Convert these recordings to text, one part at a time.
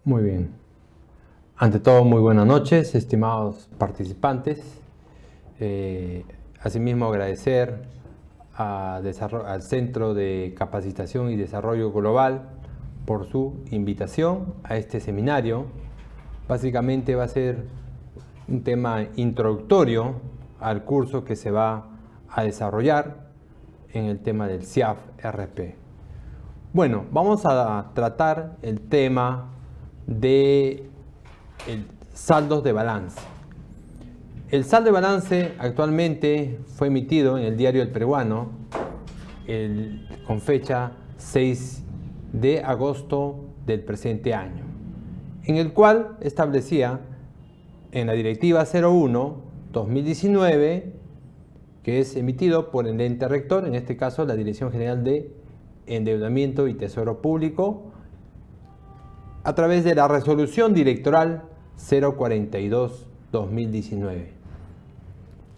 Muy bien. Ante todo, muy buenas noches, estimados participantes. Asimismo, agradecer al Centro de Capacitación y Desarrollo Global por su invitación a este seminario. Básicamente va a ser un tema introductorio al curso que se va a desarrollar en el tema del CIAF-RP. Bueno, vamos a tratar el tema de saldos de balance. El saldo de balance actualmente fue emitido en el Diario El Peruano con fecha 6 de agosto del presente año, en el cual establecía en la Directiva 01/2019, que es emitido por el ente rector, en este caso la Dirección General de Endeudamiento y Tesoro Público, a través de la Resolución Directoral 042/2019,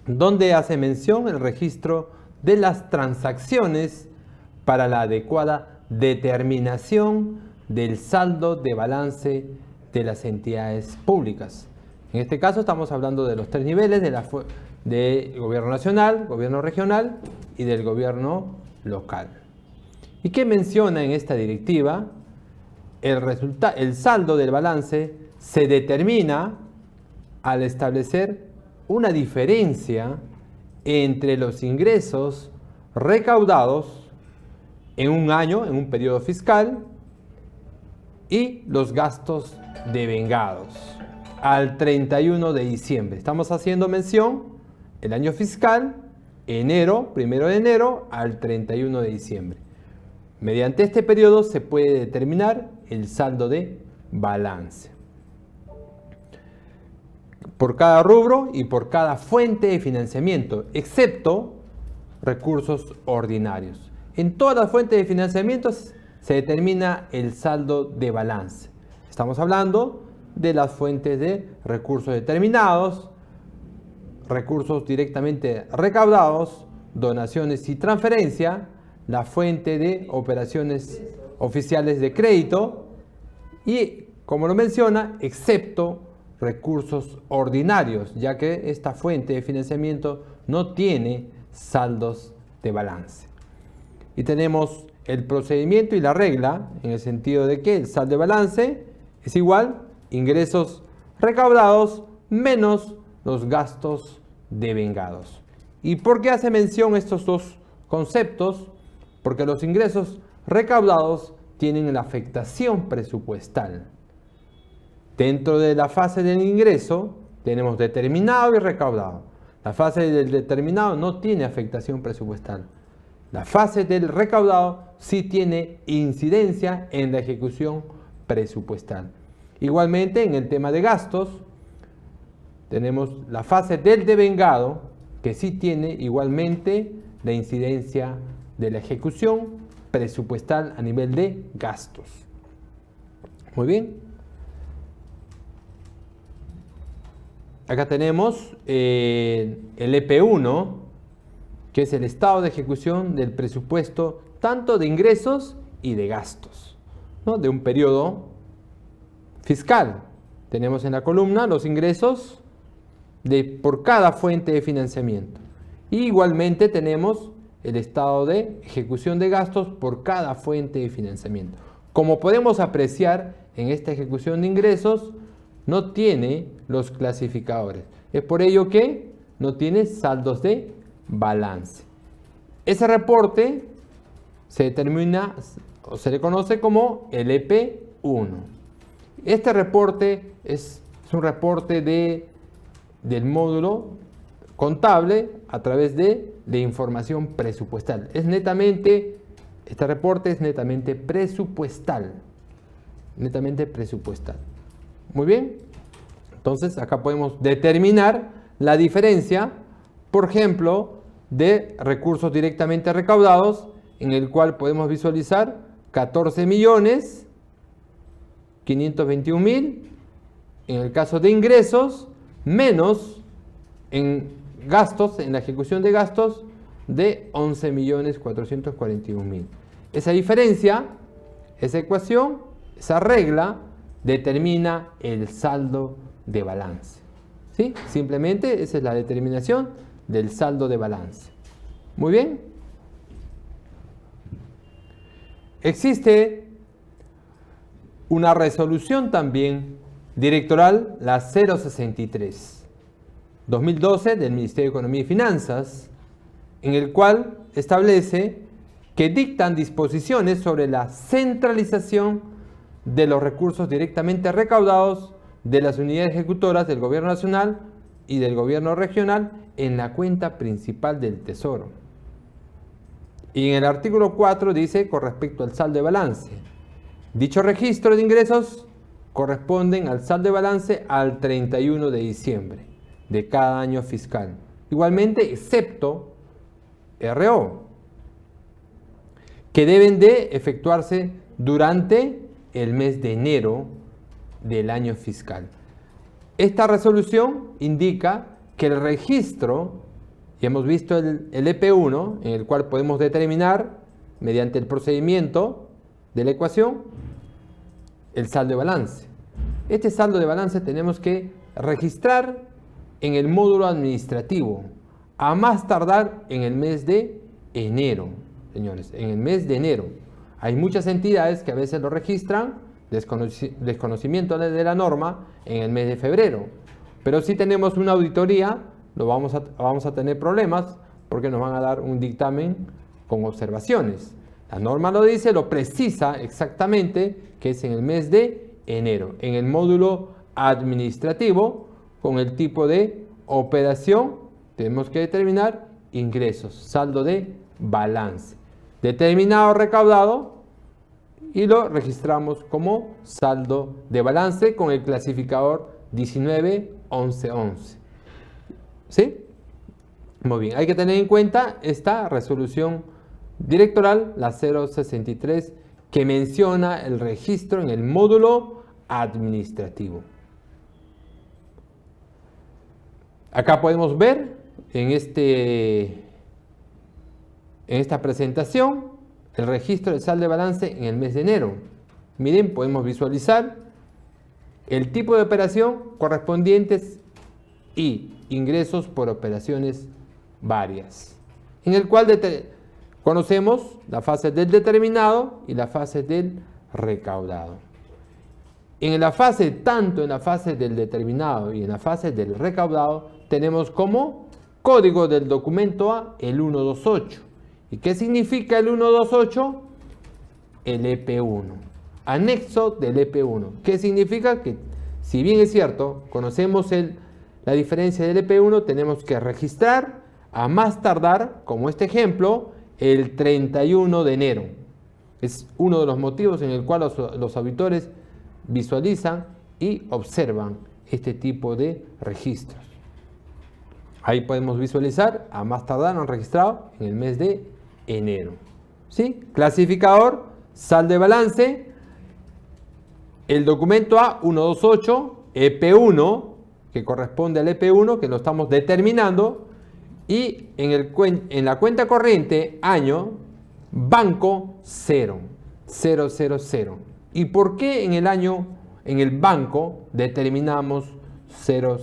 donde hace mención el registro de las transacciones para la adecuada determinación del saldo de balance de las entidades públicas. En este caso estamos hablando de los tres niveles del gobierno nacional, gobierno regional y del gobierno local. ¿Y qué menciona en esta directiva? El saldo del balance se determina al establecer una diferencia entre los ingresos recaudados en un año, en un periodo fiscal, y los gastos devengados al 31 de diciembre. Estamos haciendo mención el año fiscal, enero, 1 de enero al 31 de diciembre. Mediante este periodo se puede determinar el saldo de balance por cada rubro y por cada fuente de financiamiento, excepto recursos ordinarios. En todas las fuentes de financiamiento se determina el saldo de balance. Estamos hablando de las fuentes de recursos determinados, recursos directamente recaudados, donaciones y transferencia, la fuente de operaciones oficiales de crédito y, como lo menciona, excepto recursos ordinarios, ya que esta fuente de financiamiento no tiene saldos de balance. Y tenemos el procedimiento y la regla, en el sentido de que el saldo de balance es igual ingresos recaudados menos los gastos devengados. ¿Y por qué hace mención estos dos conceptos? Porque los ingresos recaudados tienen la afectación presupuestal. Dentro de la fase del ingreso tenemos determinado y recaudado. La fase del determinado no tiene afectación presupuestal. La fase del recaudado sí tiene incidencia en la ejecución presupuestal. Igualmente, en el tema de gastos, tenemos la fase del devengado, que sí tiene igualmente la incidencia de la ejecución presupuestal a nivel de gastos. Muy bien. Acá tenemos el EP1, que es el estado de ejecución del presupuesto tanto de ingresos y de gastos, ¿no? De un periodo fiscal. Tenemos en la columna los ingresos por cada fuente de financiamiento. Y igualmente tenemos el estado de ejecución de gastos por cada fuente de financiamiento. Como podemos apreciar, en esta ejecución de ingresos no tiene los clasificadores. Es por ello que no tiene saldos de balance. Ese reporte se determina o se le conoce como el EP1. Este reporte es un reporte del módulo contable a través de información presupuestal. Este reporte es netamente presupuestal. Netamente presupuestal. Muy bien. Entonces acá podemos determinar la diferencia, por ejemplo, de recursos directamente recaudados, en el cual podemos visualizar 14.521.000 en el caso de ingresos, menos en gastos, en la ejecución de gastos, de 11.441.000. Esa diferencia, esa ecuación, esa regla, determina el saldo de balance. ¿Sí? Simplemente esa es la determinación del saldo de balance. Muy bien. Existe una resolución también directoral, la 063/2012 del Ministerio de Economía y Finanzas, en el cual establece que dictan disposiciones sobre la centralización de los recursos directamente recaudados de las unidades ejecutoras del Gobierno Nacional y del Gobierno Regional en la cuenta principal del Tesoro. Y en el artículo 4 dice, con respecto al saldo de balance, dicho registro de ingresos corresponden al saldo de balance al 31 de diciembre de cada año fiscal. Igualmente, excepto RO, que deben de efectuarse durante el mes de enero del año fiscal. Esta resolución indica que el registro, y hemos visto el EP1, en el cual podemos determinar, mediante el procedimiento de la ecuación, el saldo de balance. Este saldo de balance tenemos que registrar en el módulo administrativo, a más tardar en el mes de enero, señores, en el mes de enero. Hay muchas entidades que a veces lo registran, desconocimiento de la norma, en el mes de febrero. Pero si tenemos una auditoría, vamos a tener problemas porque nos van a dar un dictamen con observaciones. La norma lo dice, lo precisa exactamente, que es en el mes de enero, en el módulo administrativo, con el tipo de operación, tenemos que determinar ingresos, saldo de balance, determinado recaudado, y lo registramos como saldo de balance con el clasificador 191111. ¿Sí? Muy bien, hay que tener en cuenta esta resolución directoral, la 063, que menciona el registro en el módulo administrativo. Acá podemos ver en esta presentación el registro del saldo de balance en el mes de enero. Miren, podemos visualizar el tipo de operación correspondientes y ingresos por operaciones varias, en el cual conocemos la fase del determinado y la fase del recaudado. Tanto en la fase del determinado y en la fase del recaudado, tenemos como código del documento A el 128. ¿Y qué significa el 128? El EP1, anexo del EP1. ¿Qué significa? Que si bien es cierto, conocemos la diferencia del EP1, tenemos que registrar a más tardar, como este ejemplo, el 31 de enero. Es uno de los motivos en el cual los auditores visualizan y observan este tipo de registros. Ahí podemos visualizar, a más tardar han registrado en el mes de enero. ¿Sí? Clasificador, saldo de balance, el documento A 128, EP1, que corresponde al EP1, que lo estamos determinando, y en la cuenta corriente, año, banco 0. ¿Y por qué en el banco determinamos 000?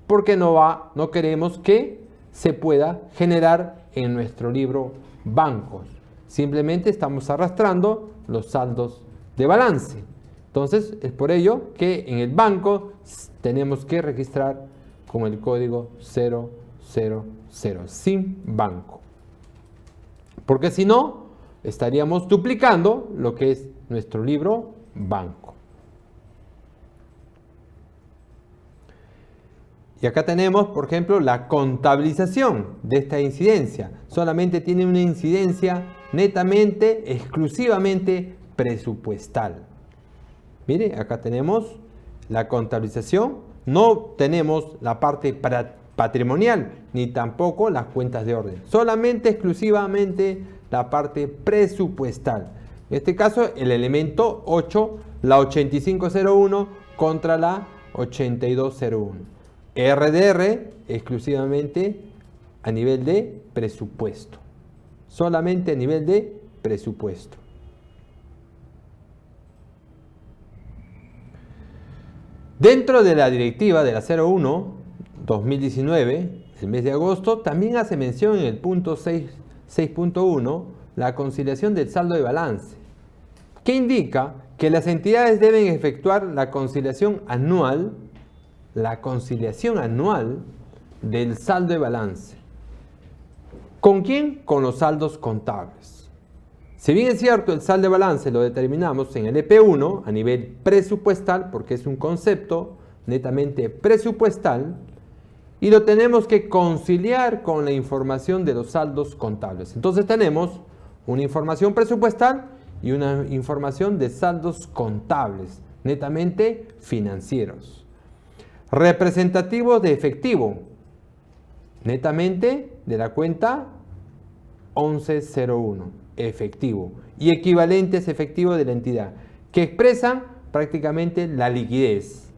Porque no queremos que se pueda generar en nuestro libro bancos. Simplemente estamos arrastrando los saldos de balance. Entonces, es por ello que en el banco tenemos que registrar con el código 000, sin banco. Porque si no, estaríamos duplicando lo que es nuestro libro banco. Y acá tenemos, por ejemplo, la contabilización de esta incidencia. Solamente tiene una incidencia netamente, exclusivamente presupuestal. Mire, acá tenemos la contabilización. No tenemos la parte patrimonial, ni tampoco las cuentas de orden. Solamente, exclusivamente la parte presupuestal. En este caso, el elemento 8, la 8501 contra la 8201. RDR exclusivamente a nivel de presupuesto. Solamente a nivel de presupuesto. Dentro de la directiva de la 01/2019, el mes de agosto, también hace mención en el punto 6.1 la conciliación del saldo de balance, que indica que las entidades deben efectuar la conciliación anual del saldo de balance. ¿Con quién? Con los saldos contables. Si bien es cierto, el saldo de balance lo determinamos en el EP1 a nivel presupuestal, porque es un concepto netamente presupuestal, y lo tenemos que conciliar con la información de los saldos contables. Entonces tenemos una información presupuestal y una información de saldos contables, netamente financieros. Representativos de efectivo, netamente de la cuenta 1101, efectivo, y equivalentes efectivos de la entidad, que expresan prácticamente la liquidez.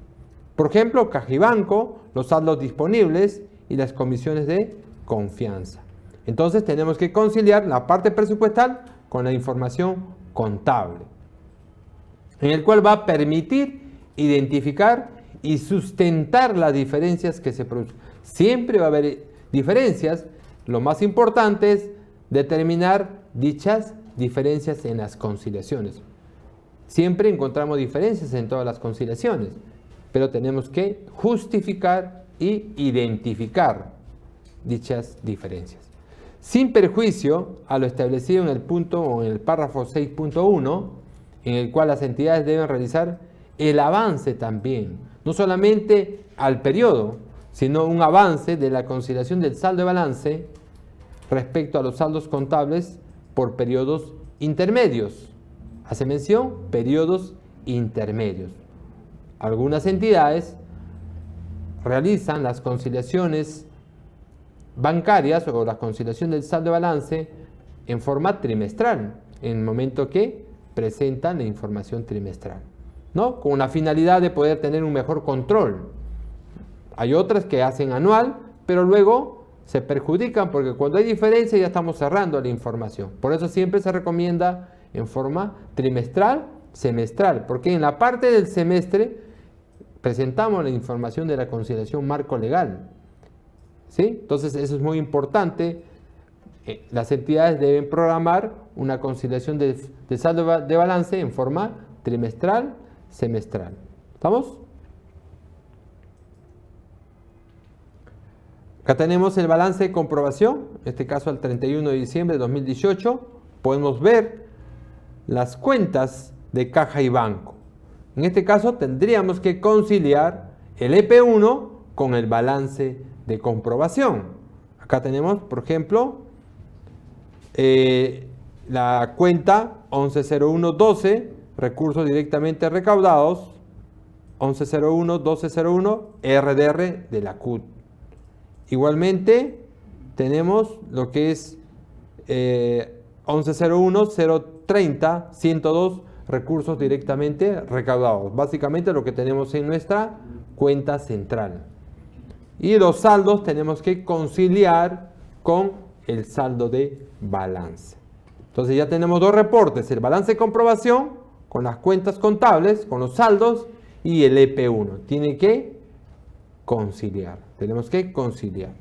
Por ejemplo, caja y banco, los saldos disponibles y las comisiones de confianza. Entonces tenemos que conciliar la parte presupuestal con la información contable, en el cual va a permitir identificar y sustentar las diferencias que se producen. Siempre va a haber diferencias. Lo más importante es determinar dichas diferencias en las conciliaciones. Siempre encontramos diferencias en todas las conciliaciones, pero tenemos que justificar y identificar dichas diferencias, sin perjuicio a lo establecido en el punto o en el párrafo 6.1, en el cual las entidades deben realizar el avance también, no solamente al periodo, sino un avance de la conciliación del saldo de balance respecto a los saldos contables por periodos intermedios. Hace mención, periodos intermedios. Algunas entidades realizan las conciliaciones bancarias o la conciliación del saldo de balance en forma trimestral, en el momento que presentan la información trimestral, ¿no? Con la finalidad de poder tener un mejor control. Hay otras que hacen anual, pero luego se perjudican porque cuando hay diferencia ya estamos cerrando la información. Por eso siempre se recomienda en forma trimestral, semestral, porque en la parte del semestre presentamos la información de la conciliación marco legal, ¿sí? Entonces eso es muy importante. Las entidades deben programar una conciliación de saldo de balance en forma trimestral, semestral. ¿Estamos? Acá tenemos el balance de comprobación, en este caso al 31 de diciembre de 2018. Podemos ver las cuentas de caja y banco. En este caso tendríamos que conciliar el EP1 con el balance de comprobación. Acá tenemos, por ejemplo, la cuenta 110112, recursos directamente recaudados, 1101-1201, RDR de la CUT. Igualmente tenemos lo que es 1101-030-102, recursos directamente recaudados. Básicamente lo que tenemos en nuestra cuenta central. Y los saldos tenemos que conciliar con el saldo de balance. Entonces ya tenemos dos reportes, el balance de comprobación con las cuentas contables, con los saldos, y el EP1. Tiene que conciliar, tenemos que conciliar.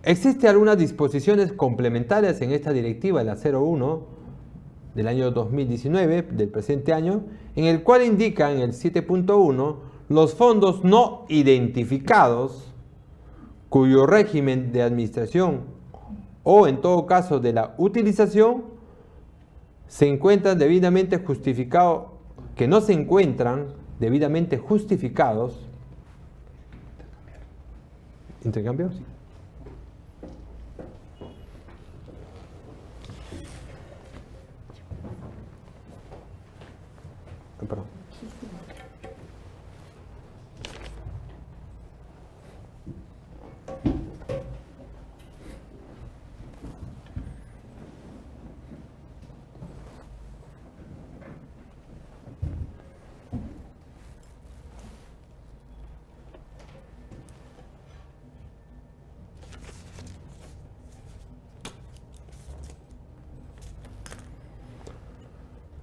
Existen algunas disposiciones complementarias en esta directiva de la 01 del año 2019, del presente año, en el cual indica en el 7.1 los fondos no identificados cuyo régimen de administración o en todo caso de la utilización se encuentran debidamente justificados, que no se encuentran debidamente justificados. ¿Intercambio? Sí. Perdón.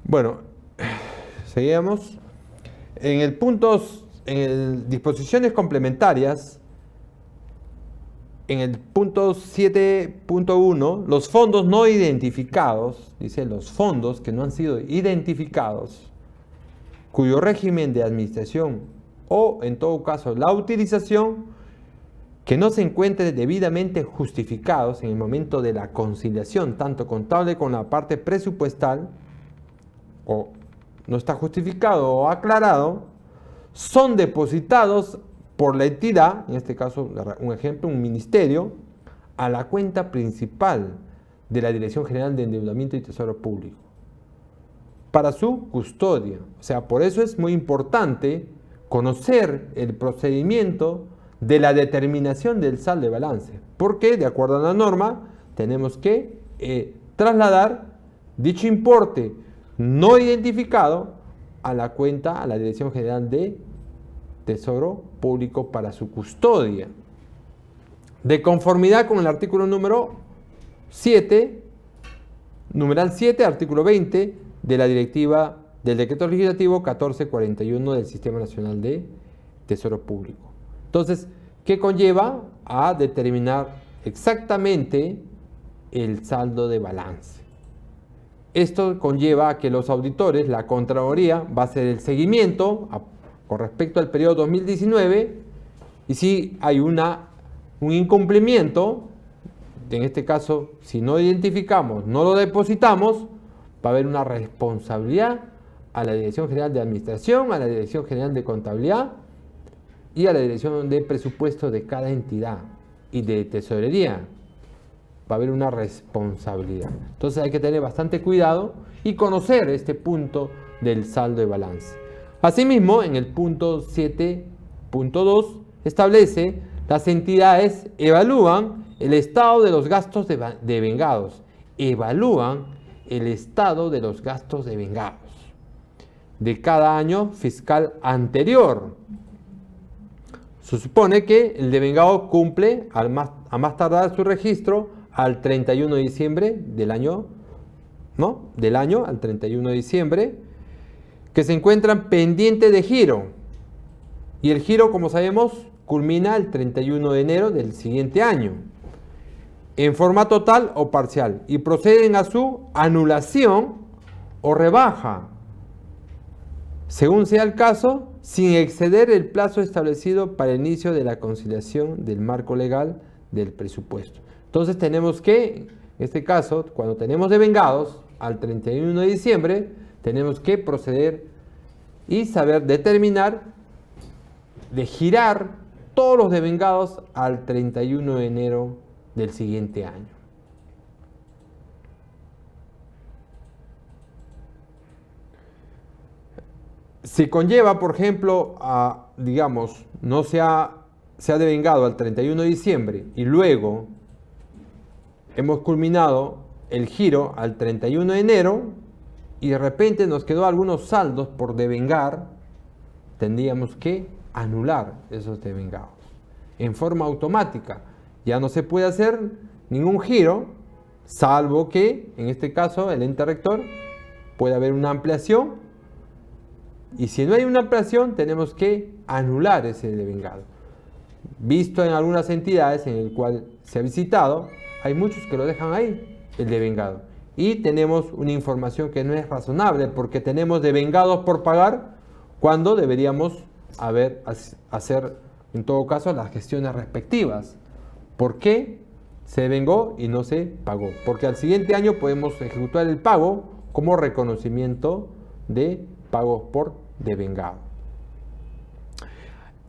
Bueno, Seguimos. En disposiciones complementarias, en el punto 7.1, los fondos no identificados, dice los fondos que no han sido identificados, cuyo régimen de administración o, en todo caso, la utilización que no se encuentre debidamente justificados en el momento de la conciliación, tanto contable como la parte presupuestal, o no está justificado o aclarado, son depositados por la entidad, en este caso, un ejemplo, un ministerio, a la cuenta principal de la Dirección General de Endeudamiento y Tesoro Público, para su custodia. O sea, por eso es muy importante conocer el procedimiento de la determinación del saldo de balance, porque de acuerdo a la norma tenemos que trasladar dicho importe no identificado a la cuenta, a la Dirección General de Tesoro Público para su custodia. De conformidad con el artículo número 7, numeral 7, artículo 20 de la directiva del Decreto Legislativo 1441 del Sistema Nacional de Tesoro Público. Entonces, ¿qué conlleva? A determinar exactamente el saldo de balance. Esto conlleva a que los auditores, la Contraloría, va a hacer el seguimiento con respecto al periodo 2019 y si hay un incumplimiento, en este caso, si no identificamos, no lo depositamos, va a haber una responsabilidad a la Dirección General de Administración, a la Dirección General de Contabilidad y a la Dirección de Presupuesto de cada entidad y de Tesorería. Va a haber una responsabilidad. Entonces hay que tener bastante cuidado y conocer este punto del saldo de balance. Asimismo, en el punto 7.2 establece las entidades evalúan el estado de los gastos devengados. Evalúan el estado de los gastos devengados de cada año fiscal anterior. Se supone que el devengado cumple a más tardar su registro al 31 de diciembre del año, al 31 de diciembre, que se encuentran pendientes de giro. Y el giro, como sabemos, culmina el 31 de enero del siguiente año, en forma total o parcial, y proceden a su anulación o rebaja, según sea el caso, sin exceder el plazo establecido para el inicio de la conciliación del marco legal del presupuesto. Entonces tenemos que, en este caso, cuando tenemos devengados al 31 de diciembre, tenemos que proceder y saber determinar de girar todos los devengados al 31 de enero del siguiente año. Si conlleva, por ejemplo, no se ha devengado al 31 de diciembre y luego hemos culminado el giro al 31 de enero y de repente nos quedó algunos saldos por devengar, tendríamos que anular esos devengados en forma automática. Ya no se puede hacer ningún giro, salvo que, en este caso, el ente rector puede haber una ampliación, y si no hay una ampliación, tenemos que anular ese devengado. Visto en algunas entidades en el cual se ha visitado, hay muchos que lo dejan ahí, el devengado. Y tenemos una información que no es razonable, porque tenemos devengados por pagar cuando deberíamos hacer, en todo caso, las gestiones respectivas. ¿Por qué se devengó y no se pagó? Porque al siguiente año podemos ejecutar el pago como reconocimiento de pagos por devengado.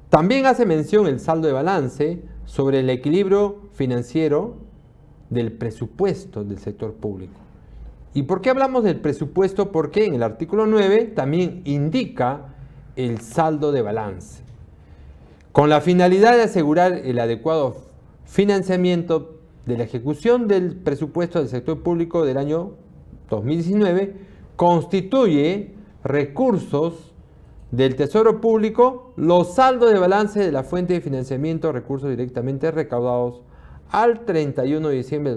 También hace mención el saldo de balance sobre el equilibrio financiero del presupuesto del sector público. ¿Y por qué hablamos del presupuesto? Porque en el artículo 9 también indica el saldo de balance, con la finalidad de asegurar el adecuado financiamiento de la ejecución del presupuesto del sector público del año 2019, constituye recursos del Tesoro Público los saldos de balance de la fuente de financiamiento de recursos directamente recaudados al 31 de diciembre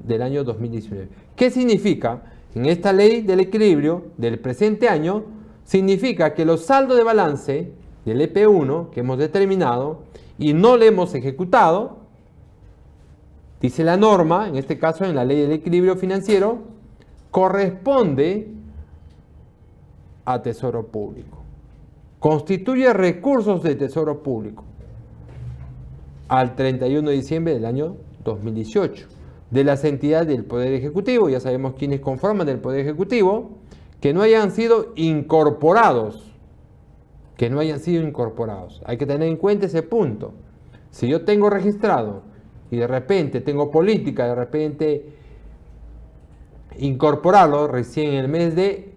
del año 2019. ¿Qué significa? En esta ley del equilibrio del presente año significa que los saldos de balance del EP1 que hemos determinado y no le hemos ejecutado, dice la norma, en este caso en la ley del equilibrio financiero, corresponde a tesoro público. Constituye recursos de tesoro público al 31 de diciembre del año 2018 de las entidades del Poder Ejecutivo. Ya sabemos quiénes conforman el Poder Ejecutivo, que no hayan sido incorporados. Que no hayan sido incorporados. Hay que tener en cuenta ese punto. Si yo tengo registrado y de repente tengo política, de repente incorporarlo recién en el mes de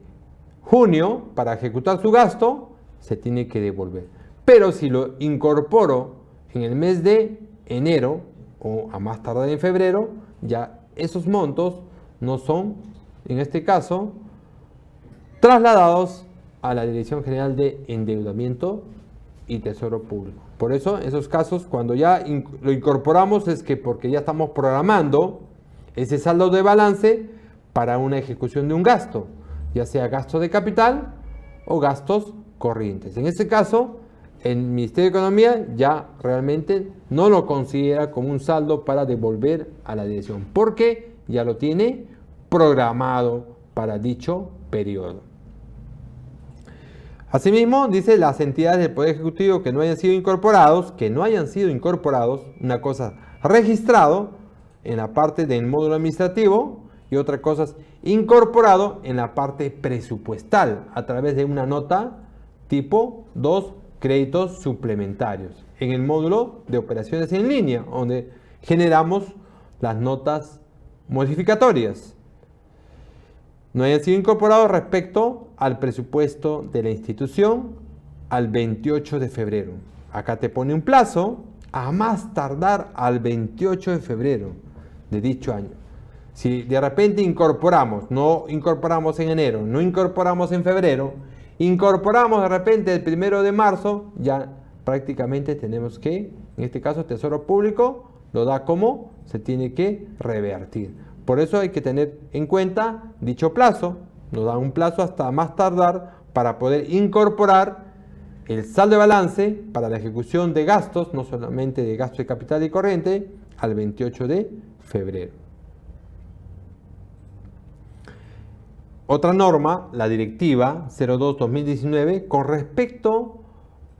junio para ejecutar su gasto, se tiene que devolver. Pero si lo incorporo en el mes de enero o a más tardar en febrero, ya esos montos no son, en este caso, trasladados a la Dirección General de Endeudamiento y Tesoro Público. Por eso, en esos casos, cuando ya lo incorporamos, es que porque ya estamos programando ese saldo de balance para una ejecución de un gasto, ya sea gasto de capital o gastos corrientes. En este caso, el Ministerio de Economía ya realmente no lo considera como un saldo para devolver a la dirección, porque ya lo tiene programado para dicho periodo. Asimismo, dice las entidades del Poder Ejecutivo que no hayan sido incorporados, una cosa registrado en la parte del módulo administrativo y otra cosa incorporado en la parte presupuestal a través de una nota tipo 2 créditos suplementarios en el módulo de operaciones en línea, donde generamos las notas modificatorias. No hayan sido incorporados respecto al presupuesto de la institución al 28 de febrero. Acá te pone un plazo a más tardar al 28 de febrero de dicho año. Si de repente incorporamos, no incorporamos en enero, no incorporamos en febrero, incorporamos de repente el 1 de marzo, ya prácticamente tenemos que, en este caso Tesoro Público, lo da como se tiene que revertir. Por eso hay que tener en cuenta dicho plazo, nos da un plazo hasta más tardar para poder incorporar el saldo de balance para la ejecución de gastos, no solamente de gasto de capital y corriente, al 28 de febrero. Otra norma, la Directiva 02-2019, con respecto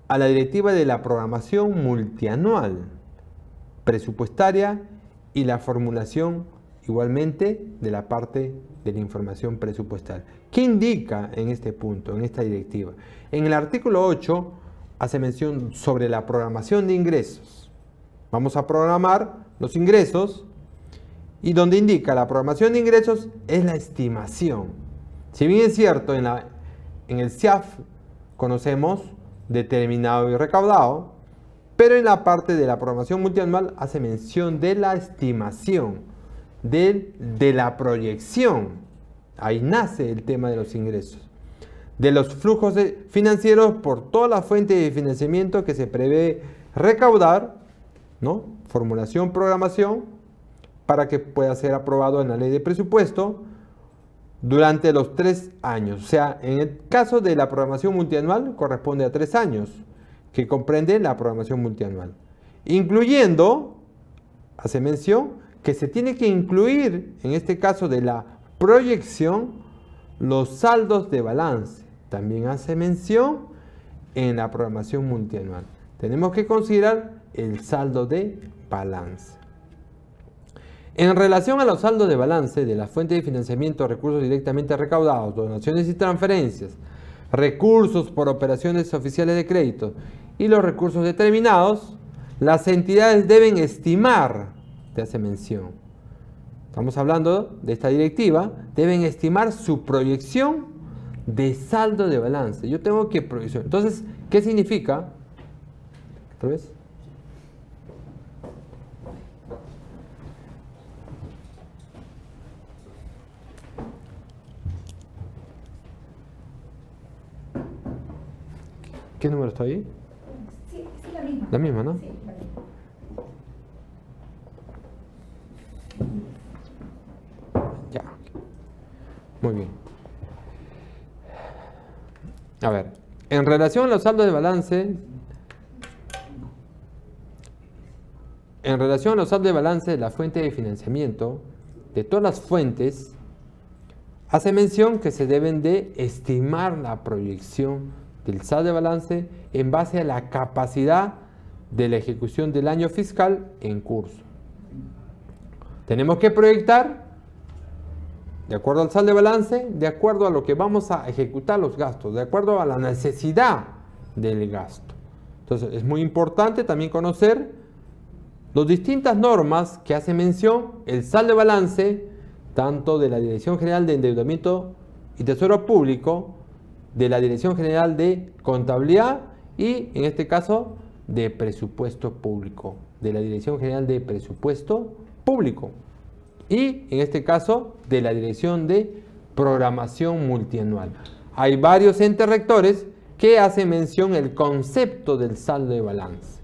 a la Directiva de la Programación Multianual Presupuestaria y la formulación igualmente de la parte de la información presupuestal. ¿Qué indica en este punto, en esta directiva? En el artículo 8 hace mención sobre la programación de ingresos. Vamos a programar los ingresos y donde indica la programación de ingresos es la estimación. Si bien es cierto, en el SIAF conocemos determinado y recaudado, pero en la parte de la programación multianual hace mención de la estimación, de la proyección. Ahí nace el tema de los ingresos, de los flujos financieros por todas las fuentes de financiamiento que se prevé recaudar, ¿no? Formulación, programación, para que pueda ser aprobado en la ley de presupuesto durante los 3 años. O sea, en el caso de la programación multianual corresponde a 3 años, que comprende la programación multianual, incluyendo, hace mención, que se tiene que incluir, en este caso de la proyección, los saldos de balance. También hace mención en la programación multianual. Tenemos que considerar el saldo de balance. En relación a los saldos de balance de la fuente de financiamiento, recursos directamente recaudados, donaciones y transferencias, recursos por operaciones oficiales de crédito y los recursos determinados, las entidades deben estimar, te hace mención. Estamos hablando de esta directiva, deben estimar su proyección de saldo de balance. Yo tengo que proyección. Entonces, ¿qué significa? ¿Otra vez? ¿Qué número está ahí? Sí, es la misma. La misma, ¿no? Sí, la misma. Ya. Muy bien. A ver, en relación a los saldos de balance, de la fuente de financiamiento, de todas las fuentes, hace mención que se deben de estimar la proyección del saldo de balance en base a la capacidad de la ejecución del año fiscal en curso. Tenemos que proyectar, de acuerdo al saldo de balance, de acuerdo a lo que vamos a ejecutar los gastos, de acuerdo a la necesidad del gasto. Entonces, es muy importante también conocer las distintas normas que hace mención el saldo de balance, tanto de la Dirección General de Endeudamiento y Tesoro Público, de la Dirección General de Contabilidad y, en este caso, de Presupuesto Público, de la Dirección General de Presupuesto Público y, en este caso, de la Dirección de Programación Multianual. Hay varios entes rectores que hacen mención el concepto del saldo de balance.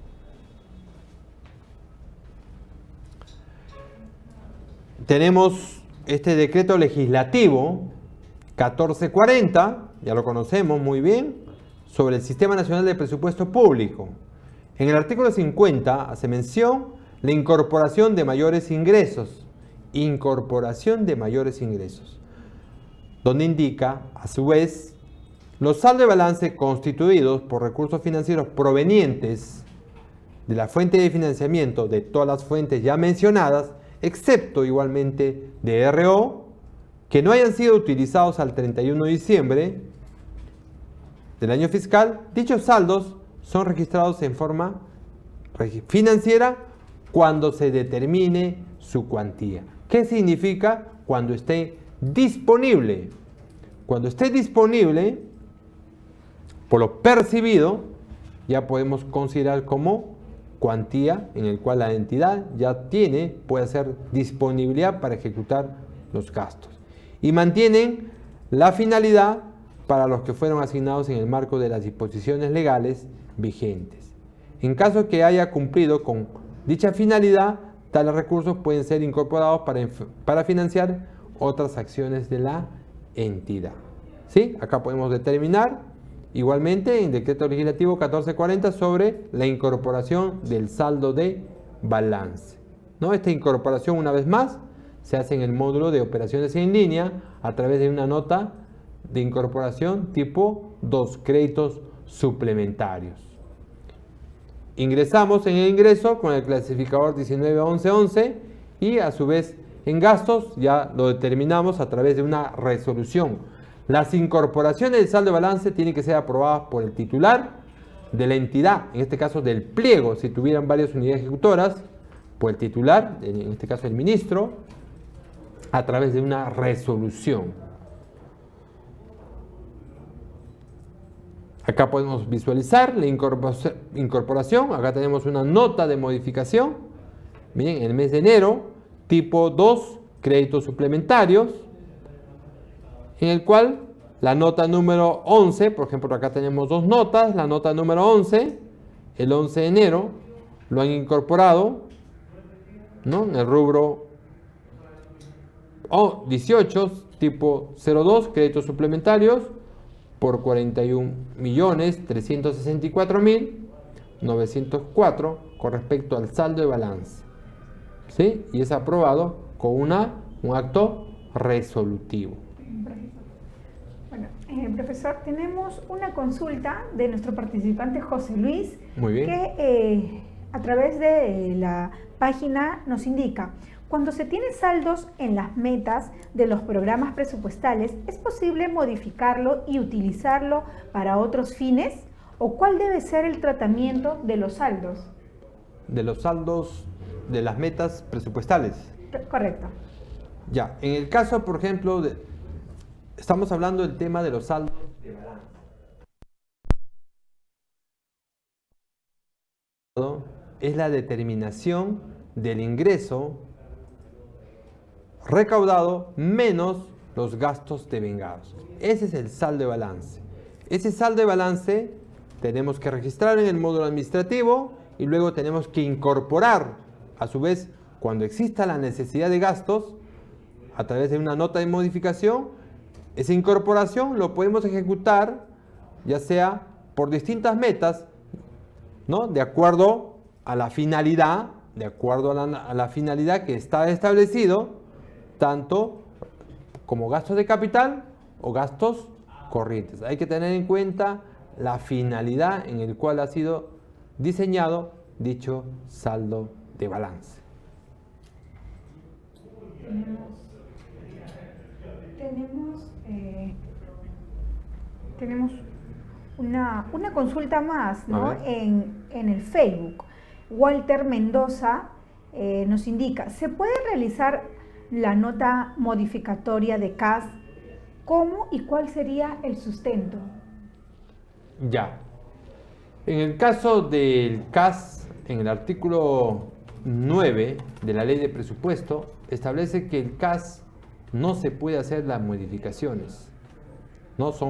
Tenemos este decreto legislativo 1440, ya lo conocemos muy bien, sobre el Sistema Nacional de Presupuesto Público. En el artículo 50 hace mención la incorporación de mayores ingresos, donde indica, a su vez, los saldos de balance constituidos por recursos financieros provenientes de la fuente de financiamiento de todas las fuentes ya mencionadas, excepto igualmente de RO, que no hayan sido utilizados al 31 de diciembre del año fiscal. Dichos saldos son registrados en forma financiera cuando se determine su cuantía. ¿Qué significa? Cuando esté disponible. Cuando esté disponible, por lo percibido, ya podemos considerar como cuantía en el cual la entidad ya puede hacer disponibilidad para ejecutar los gastos. Y mantienen la finalidad para los que fueron asignados en el marco de las disposiciones legales vigentes. En caso que haya cumplido con dicha finalidad, tales recursos pueden ser incorporados para financiar otras acciones de la entidad. ¿Sí? Acá podemos determinar igualmente en Decreto Legislativo 1440 sobre la incorporación del saldo de balance. ¿No? Esta incorporación, una vez más, se hace en el módulo de operaciones en línea a través de una nota de incorporación tipo 2, créditos suplementarios. Ingresamos en el ingreso con el clasificador 191111 y a su vez en gastos ya lo determinamos a través de una resolución. Las incorporaciones del saldo de balance tienen que ser aprobadas por el titular de la entidad, en este caso del pliego, si tuvieran varias unidades ejecutoras, por el titular, en este caso el ministro, a través de una resolución. Acá podemos visualizar la incorporación. Acá tenemos una nota de modificación. Miren, en el mes de enero, tipo 2, créditos suplementarios, en el cual la nota número 11, por ejemplo, acá tenemos dos notas, la nota número 11, el 11 de enero, lo han incorporado, ¿no? En el rubro 18, tipo 02, créditos suplementarios, por 41.364.904 con respecto al saldo de balance. ¿Sí? Y es aprobado con un acto resolutivo. Bueno, profesor, tenemos una consulta de nuestro participante José Luis. Muy bien. Que a través de la página nos indica: cuando se tiene saldos en las metas de los programas presupuestales, ¿es posible modificarlo y utilizarlo para otros fines? ¿O cuál debe ser el tratamiento de los saldos? De los saldos de las metas presupuestales. Correcto. Ya, en el caso, por ejemplo, estamos hablando del tema de los saldos de balance. Es la determinación del ingreso recaudado menos los gastos devengados. Ese es el saldo de balance. Ese saldo de balance tenemos que registrar en el módulo administrativo y luego tenemos que incorporar, a su vez, cuando exista la necesidad de gastos, a través de una nota de modificación. Esa incorporación lo podemos ejecutar ya sea por distintas metas, ¿no? De acuerdo a la finalidad, a la finalidad que está establecido, tanto como gastos de capital o gastos corrientes. Hay que tener en cuenta la finalidad en el cual ha sido diseñado dicho saldo de balance. Tenemos una consulta más, ¿no? En el Facebook. Walter Mendoza nos indica, ¿se puede realizar la nota modificatoria de CAS? ¿Cómo y cuál sería el sustento? Ya. En el caso del CAS, en el artículo 9 de la Ley de Presupuesto, establece que el CAS no se puede hacer las modificaciones. No es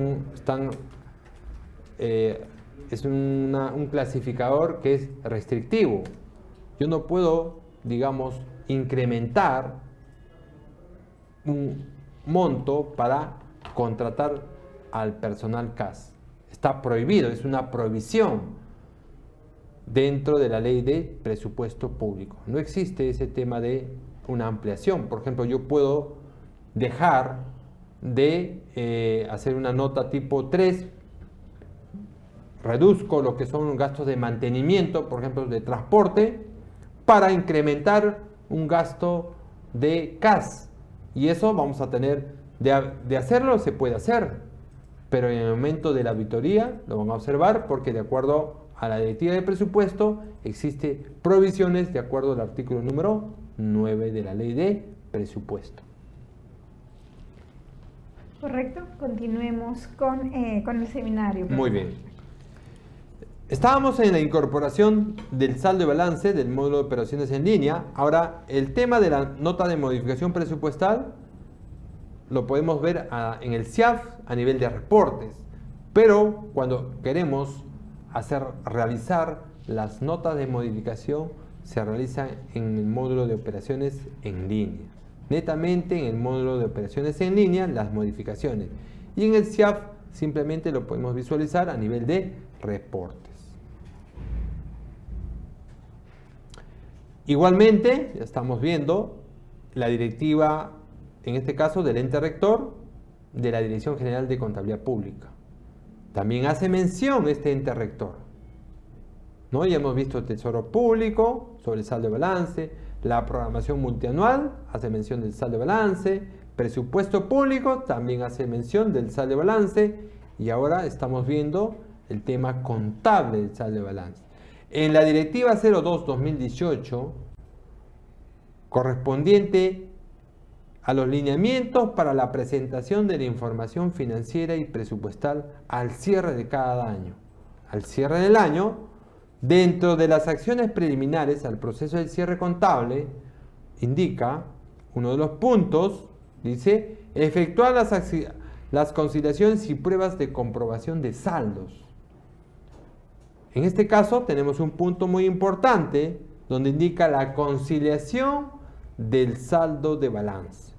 un clasificador que es restrictivo. Yo no puedo, digamos, incrementar un monto para contratar al personal CAS. Está prohibido, es una prohibición dentro de la Ley de Presupuesto Público. No existe ese tema de una ampliación. Por ejemplo, yo puedo dejar de hacer una nota tipo 3, reduzco lo que son gastos de mantenimiento, por ejemplo, de transporte, para incrementar un gasto de CAS. Y eso vamos a tener, de hacerlo se puede hacer, pero en el momento de la auditoría lo van a observar porque de acuerdo a la directiva de presupuesto existe provisiones de acuerdo al artículo número 9 de la Ley de Presupuesto. Correcto, continuemos con el seminario. Muy bien. Estábamos en la incorporación del saldo de balance del módulo de operaciones en línea. Ahora, el tema de la nota de modificación presupuestal lo podemos ver en el SIAF a nivel de reportes. Pero cuando queremos realizar las notas de modificación, se realizan en el módulo de operaciones en línea. Netamente en el módulo de operaciones en línea, las modificaciones. Y en el SIAF simplemente lo podemos visualizar a nivel de reportes. Igualmente, ya estamos viendo la directiva, en este caso del ente rector, de la Dirección General de Contabilidad Pública. También hace mención este ente rector, ¿no? Ya hemos visto el Tesoro Público sobre el saldo de balance, la programación multianual hace mención del saldo de balance, presupuesto público también hace mención del saldo de balance y ahora estamos viendo el tema contable del saldo de balance. En la directiva 02-2018, correspondiente a los lineamientos para la presentación de la información financiera y presupuestal al cierre de cada año. Al cierre del año, dentro de las acciones preliminares al proceso del cierre contable, indica uno de los puntos, dice, efectuar las conciliaciones y pruebas de comprobación de saldos. En este caso tenemos un punto muy importante donde indica la conciliación del saldo de balance.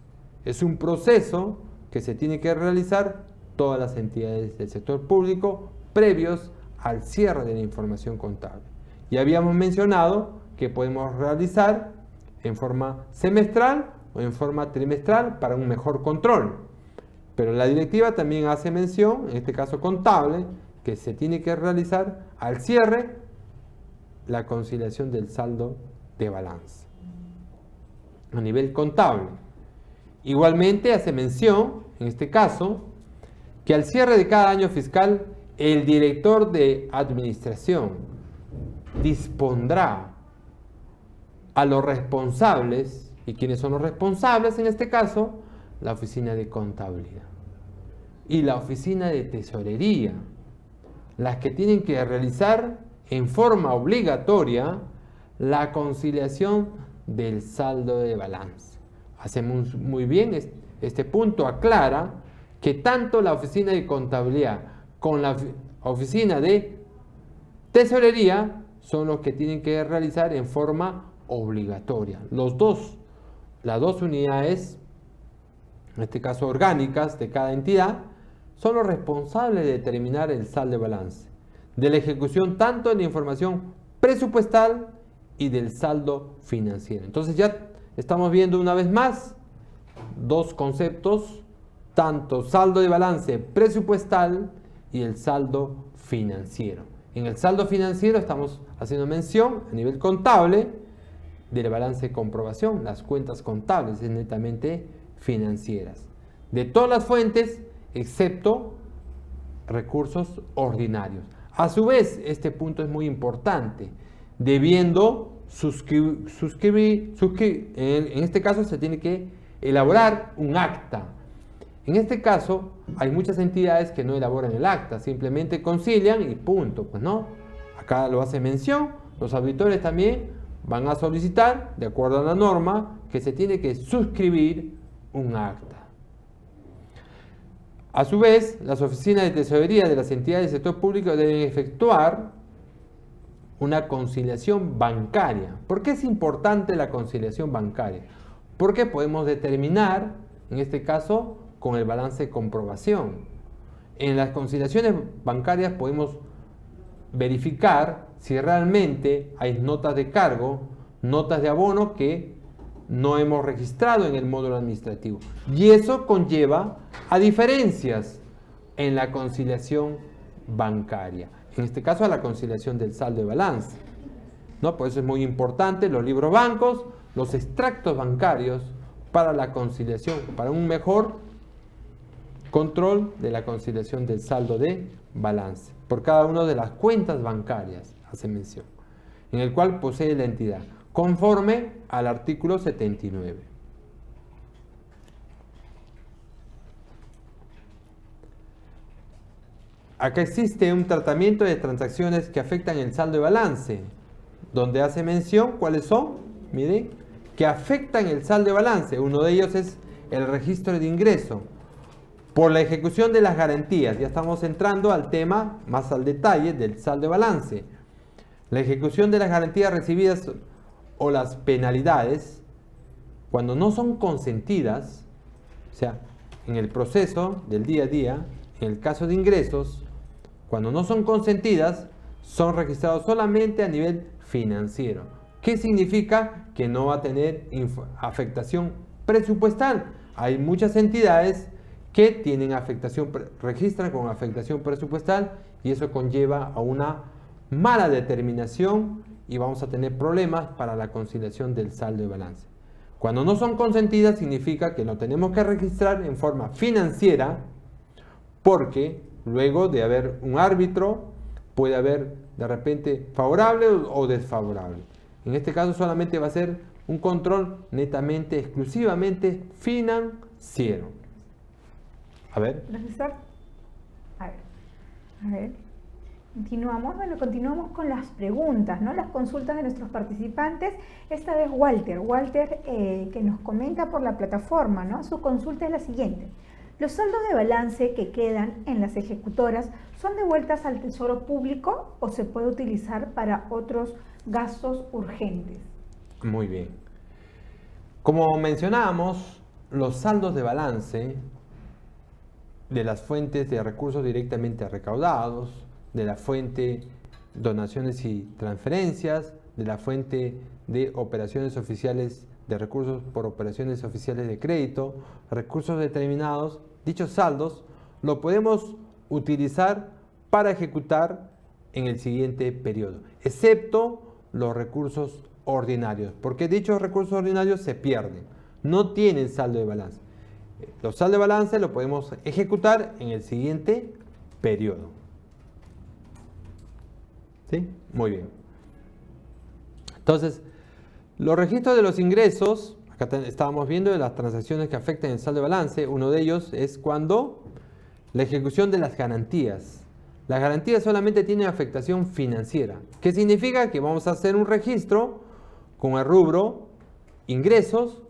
Es un proceso que se tiene que realizar todas las entidades del sector público previos al cierre de la información contable. Ya habíamos mencionado que podemos realizar en forma semestral o en forma trimestral para un mejor control. Pero la directiva también hace mención, en este caso contable, que se tiene que realizar al cierre la conciliación del saldo de balance a nivel contable. Igualmente hace mención, en este caso, que al cierre de cada año fiscal, el director de administración dispondrá a los responsables, ¿y quiénes son los responsables en este caso? La oficina de contabilidad y la oficina de tesorería, las que tienen que realizar en forma obligatoria la conciliación del saldo de balance. Hacemos muy bien este punto, aclara que tanto la oficina de contabilidad con la oficina de tesorería son los que tienen que realizar en forma obligatoria. Las dos unidades, en este caso orgánicas de cada entidad, son los responsables de determinar el saldo de balance, de la ejecución tanto de la información presupuestal y del saldo financiero. Entonces ya estamos viendo una vez más dos conceptos, tanto saldo de balance presupuestal y el saldo financiero. En el saldo financiero estamos haciendo mención a nivel contable del balance de comprobación, las cuentas contables, es netamente financieras, de todas las fuentes excepto recursos ordinarios. A su vez, este punto es muy importante, debiendo suscribir, en este caso se tiene que elaborar un acta. En este caso, hay muchas entidades que no elaboran el acta, simplemente concilian y punto, pues no. Acá lo hace mención, los auditores también van a solicitar, de acuerdo a la norma, que se tiene que suscribir un acta. A su vez, las oficinas de tesorería de las entidades del sector público deben efectuar una conciliación bancaria. ¿Por qué es importante la conciliación bancaria? Porque podemos determinar, en este caso, con el balance de comprobación. En las conciliaciones bancarias podemos verificar si realmente hay notas de cargo, notas de abono que no hemos registrado en el módulo administrativo. Y eso conlleva a diferencias en la conciliación bancaria. En este caso, a la conciliación del saldo de balance, ¿no? Por eso es muy importante los libros bancos, los extractos bancarios para la conciliación, para un mejor control de la conciliación del saldo de balance por cada una de las cuentas bancarias, hace mención, en el cual posee la entidad, conforme al artículo 79. Acá existe un tratamiento de transacciones que afectan el saldo de balance, donde hace mención cuáles son, miren, que afectan el saldo de balance. Uno de ellos es el registro de ingreso por la ejecución de las garantías. Ya estamos entrando al tema más al detalle del saldo de balance. La ejecución de las garantías recibidas o las penalidades, cuando no son consentidas, o sea, en el proceso del día a día, en el caso de ingresos, cuando no son consentidas, son registrados solamente a nivel financiero. ¿Qué significa? Que no va a tener afectación presupuestal. Hay muchas entidades que tienen registran con afectación presupuestal y eso conlleva a una mala determinación y vamos a tener problemas para la conciliación del saldo de balance. Cuando no son consentidas significa que lo tenemos que registrar en forma financiera porque luego de haber un árbitro puede haber de repente favorable o desfavorable. En este caso solamente va a ser un control netamente, exclusivamente financiero. A ver. Profesor, a ver. Continuamos con las preguntas, ¿no? Las consultas de nuestros participantes. Esta vez Walter, que nos comenta por la plataforma, ¿no? Su consulta es la siguiente. ¿Los saldos de balance que quedan en las ejecutoras son devueltas al Tesoro Público o se puede utilizar para otros gastos urgentes? Muy bien. Como mencionábamos, los saldos de balance de las fuentes de recursos directamente recaudados, de la fuente donaciones y transferencias, de la fuente de operaciones oficiales de recursos por operaciones oficiales de crédito, recursos determinados, dichos saldos lo podemos utilizar para ejecutar en el siguiente periodo, excepto los recursos ordinarios, porque dichos recursos ordinarios se pierden, no tienen saldo de balance. Los saldos de balance lo podemos ejecutar en el siguiente periodo. ¿Sí? Muy bien. Entonces, los registros de los ingresos, acá estábamos viendo de las transacciones que afectan el saldo de balance. Uno de ellos es cuando la ejecución de las garantías. Las garantías solamente tienen afectación financiera. ¿Qué significa? Que vamos a hacer un registro con el rubro ingresos,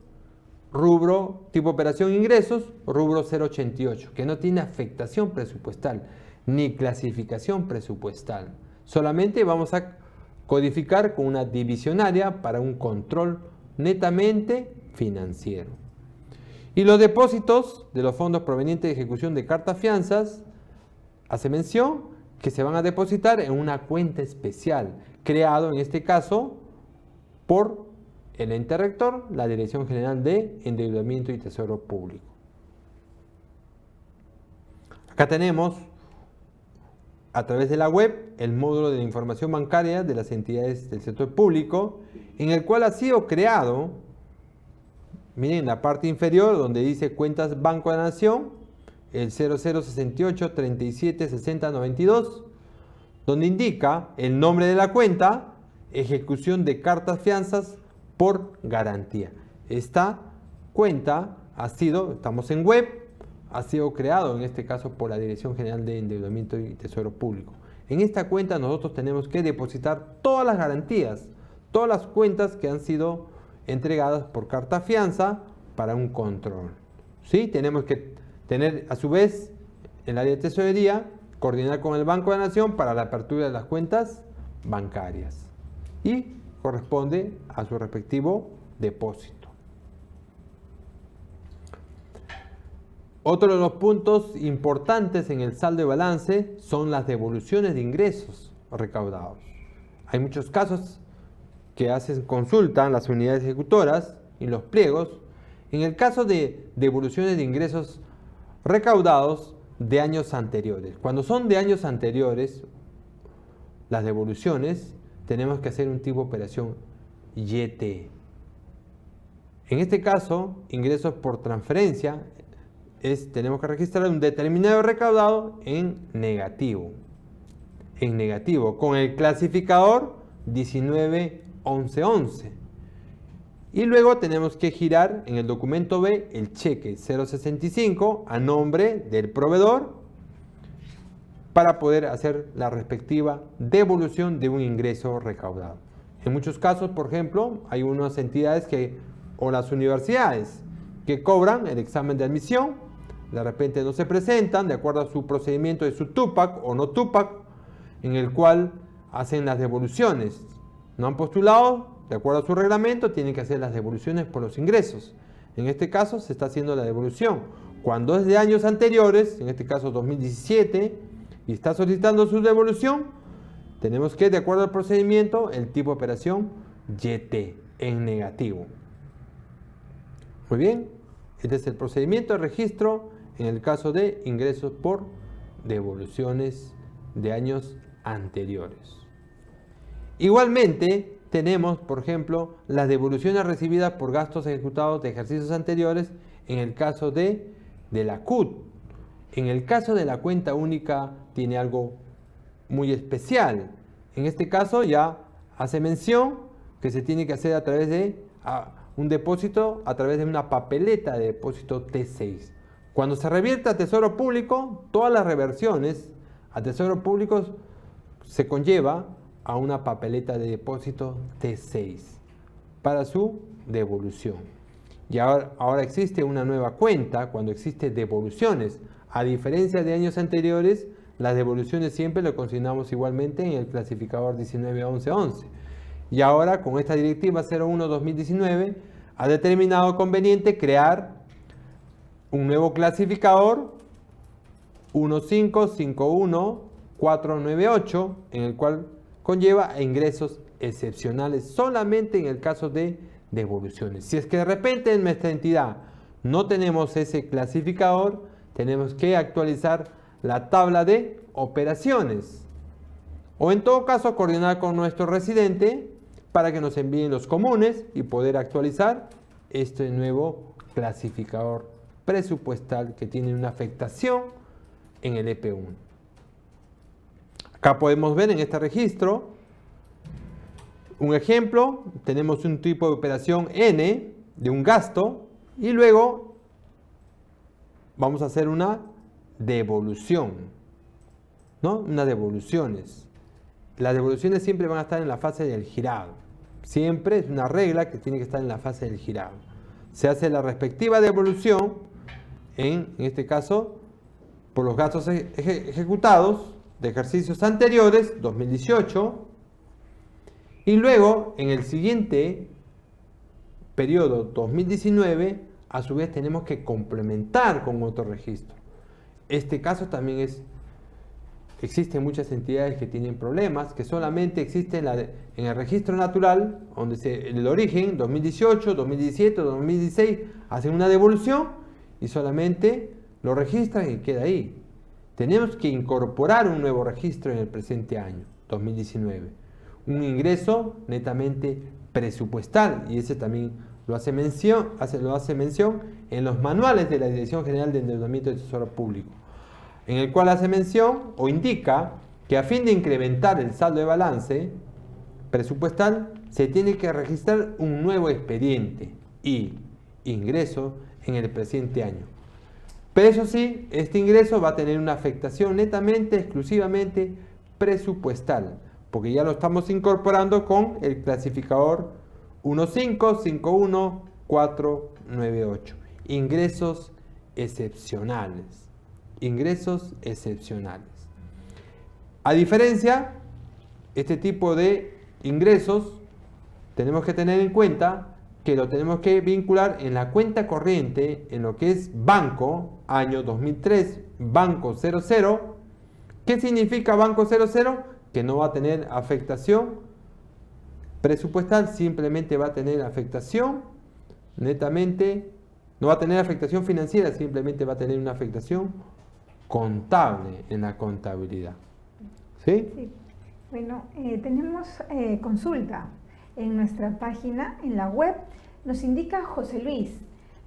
rubro tipo operación ingresos, rubro 088, que no tiene afectación presupuestal ni clasificación presupuestal. Solamente vamos a codificar con una divisionaria para un control netamente financiero. Y los depósitos de los fondos provenientes de ejecución de cartas fianzas, hace mención que se van a depositar en una cuenta especial, creado en este caso por el ente rector, la Dirección General de Endeudamiento y Tesoro Público. Acá tenemos, a través de la web, el módulo de la información bancaria de las entidades del sector público, en el cual ha sido creado, miren en la parte inferior donde dice cuentas Banco de la Nación, el 0068 37 60 92, donde indica el nombre de la cuenta, ejecución de cartas fianzas por garantía. Esta cuenta estamos en web, ha sido creado en este caso por la Dirección General de Endeudamiento y Tesoro Público. En esta cuenta nosotros tenemos que depositar todas las garantías, todas las cuentas que han sido entregadas por carta fianza para un control. ¿Sí? Tenemos que tener a su vez el área de tesorería, coordinar con el Banco de la Nación para la apertura de las cuentas bancarias y corresponde a su respectivo depósito. Otro de los puntos importantes en el saldo de balance son las devoluciones de ingresos recaudados. Hay muchos casos que consultan las unidades ejecutoras y los pliegos en el caso de devoluciones de ingresos recaudados de años anteriores. Cuando son de años anteriores, las devoluciones, tenemos que hacer un tipo de operación YT. En este caso, ingresos por transferencia, tenemos que registrar un determinado recaudado en negativo. En negativo, con el clasificador 191111. Y luego tenemos que girar en el documento B el cheque 065 a nombre del proveedor para poder hacer la respectiva devolución de un ingreso recaudado. En muchos casos, por ejemplo, hay unas entidades o las universidades que cobran el examen de admisión, de repente no se presentan de acuerdo a su procedimiento de su TUPAC o no TUPAC, en el cual hacen las devoluciones. No han postulado, de acuerdo a su reglamento, tienen que hacer las devoluciones por los ingresos. En este caso se está haciendo la devolución. Cuando es de años anteriores, en este caso 2017, y está solicitando su devolución, tenemos que, de acuerdo al procedimiento, el tipo de operación YT, en negativo. Muy bien, este es el procedimiento de registro en el caso de ingresos por devoluciones de años anteriores. Igualmente, tenemos, por ejemplo, las devoluciones recibidas por gastos ejecutados de ejercicios anteriores en el caso de la CUT. En el caso de la cuenta única tiene algo muy especial. En este caso ya hace mención que se tiene que hacer a través de un depósito, a través de una papeleta de depósito T6. Cuando se revierte a Tesoro Público, todas las reversiones a Tesoro Público se conlleva a una papeleta de depósito T6 para su devolución. Y ahora existe una nueva cuenta cuando existe devoluciones. A diferencia de años anteriores, las devoluciones siempre lo consignamos igualmente en el clasificador 191111. Y ahora con esta directiva 01-2019 ha determinado conveniente crear un nuevo clasificador 1551498 en el cual conlleva ingresos excepcionales solamente en el caso de devoluciones. Si es que de repente en nuestra entidad no tenemos ese clasificador, tenemos que actualizar la tabla de operaciones o en todo caso coordinar con nuestro residente para que nos envíen los comunes y poder actualizar este nuevo clasificador presupuestal que tiene una afectación en el EP1. Acá podemos ver en este registro un ejemplo, tenemos un tipo de operación N de un gasto y luego vamos a hacer una devolución, ¿no? Unas devoluciones. Las devoluciones siempre van a estar en la fase del girado. Siempre es una regla que tiene que estar en la fase del girado. Se hace la respectiva devolución, en este caso, por los gastos ejecutados de ejercicios anteriores, 2018, y luego en el siguiente periodo 2019 a su vez tenemos que complementar con otro registro. Este caso también existen muchas entidades que tienen problemas, que solamente existe en el registro natural, donde el origen, 2018, 2017, 2016, hacen una devolución y solamente lo registran y queda ahí. Tenemos que incorporar un nuevo registro en el presente año, 2019. Un ingreso netamente presupuestal, y ese también lo hace mención en los manuales de la Dirección General de Endeudamiento del Tesoro Público, en el cual hace mención o indica que a fin de incrementar el saldo de balance presupuestal se tiene que registrar un nuevo expediente y ingreso en el presente año. Pero eso sí, este ingreso va a tener una afectación netamente, exclusivamente presupuestal, porque ya lo estamos incorporando con el clasificador 1551498. Ingresos excepcionales. Ingresos excepcionales. A diferencia, este tipo de ingresos tenemos que tener en cuenta que lo tenemos que vincular en la cuenta corriente, en lo que es banco, año 2003, banco 00. ¿Qué significa banco 00? Que no va a tener afectación presupuestal, simplemente va a tener afectación netamente, no va a tener afectación financiera, simplemente va a tener una afectación contable en la contabilidad. ¿Sí? Sí. Bueno, tenemos consulta en nuestra página, en la web. Nos indica José Luis,